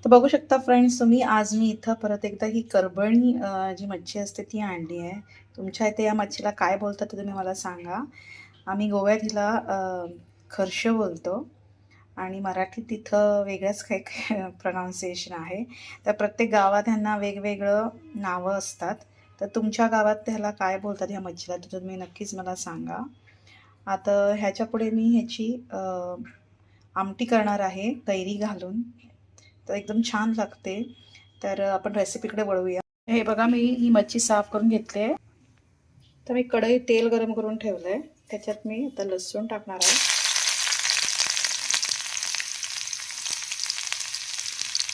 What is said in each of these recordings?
तर बघू शकता फ्रेंड्स तुम्ही, आज मी इथं परत एकदा ही करबणी जी मच्छी असते ती आणली आहे. तुमच्या इथे या मच्छीला काय बोलतात ते तुम्ही मला सांगा. आम्ही गोव्यात हिला खर्ष बोलतो आणि मराठीत तिथं वेगळंच काही काही प्रोनाऊन्सिएशन आहे. तर प्रत्येक गावात ह्यांना वेगवेगळं नावं असतात. तर तुमच्या गावात त्याला काय बोलतात ह्या मच्छीला तर तुम्ही नक्कीच मला सांगा. आता ह्याच्यापुढे मी ह्याची आमटी करणार आहे कैरी घालून. तर एकदम छान लागते. तर आपण रेसिपीकडे वळूया. हे बघा, मी ही मच्छी साफ करून घेतली आहे. तर मी कढईत तेल गरम करून ठेवलं आहे. त्याच्यात मी आता लसूण टाकणार आहे.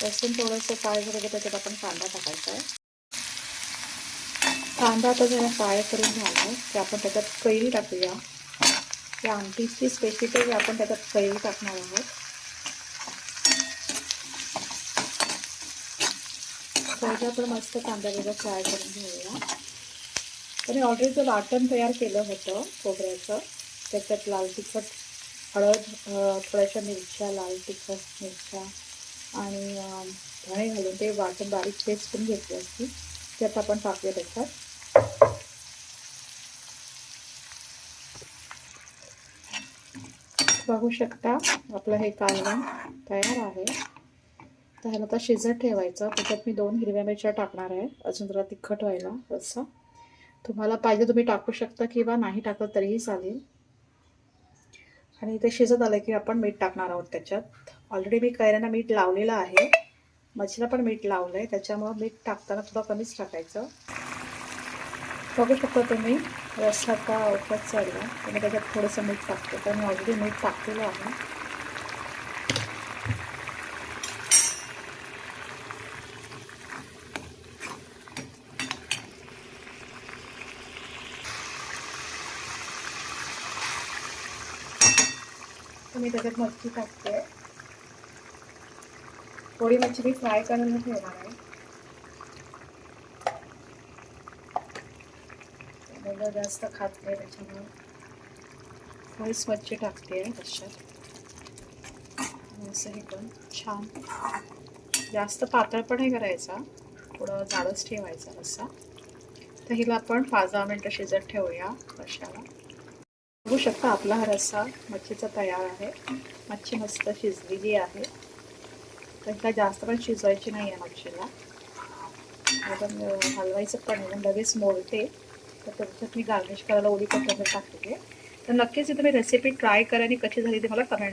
लसूण थोडंसं फ्राय झालं की त्याच्यात आपण कांदा टाकायचा आहे. कांदा आता जरा फ्राय करून झाला की आपण त्याच्यात कैरी टाकूया. या आमटीची स्पेसिफिक आहे, आपण त्याच्यात कैरी टाकणार आहोत. कैरी आपण मस्त कांदा वगैरे फ्राय करून घेऊया. तर मी ऑलरेडी जे वाटण तयार केलं होतं खोबऱ्याचं, त्याच्यात लाल तिखट, हळद, थोड्याशा मिरच्या, लाल तिखट मिरच्या आणि धणे घालून ते वाटण बारीक पेस्ट करून घेतली असती. त्यात आपण टाकूया त्याच्यात. बघू शकता आपलं हे कालवण तयार आहे. तर ह्याला आता शिजत ठेवायचं. त्याच्यात मी 2 हिरव्या मिरच्या टाकणार आहे, अजून जरा तिखट व्हायला. असं तुम्हाला पाहिजे तुम्ही टाकू शकता किंवा नाही टाकलं तरीही चालेल. आणि ते शिजत आलं की आपण मीठ टाकणार आहोत त्याच्यात. ऑलरेडी मी कैऱ्यांना मीठ लावलेलं आहे, मच्छीला पण मीठ लावलं आहे, त्याच्यामुळं मीठ टाकताना थोडं कमीच टाकायचं. बघू शकता तुम्ही रस्सा का उकळत चालला तर मी त्याच्यात थोडंसं मीठ टाकते, तर मी ऑलरेडी मीठ टाकलेलं आहे. तर मी त्याच्यात मच्छी टाकते. थोडी मच्छी मी फ्राय करायला ठेवणार आहे. मुलं जास्त खात नाही त्याच्यामुळे थोडीच मच्छी टाकते रश्श्यात. असं हे पण छान, जास्त पातळ पण नाही करायचा, थोडं जाडच ठेवायचा रस्सा. तर हिला आपण 5-10 मिनटं शिजत ठेवूया रश्श्याला. बघू शकता आपला हा रस्सा मच्छीचा तयार आहे. मच्छी मस्त शिजलेली आहे. तर हिला जास्त पण शिजवायची नाही आहे मच्छीला, आपण हलवायचं पण आहे, लगेच मोडते. तर त्याच्यात मी गार्निश करायला ओली कोथिंबीर टाकते. तर नक्कीच तुम्ही रेसिपी ट्राय करा आणि कशी झाली ते मला कमेंट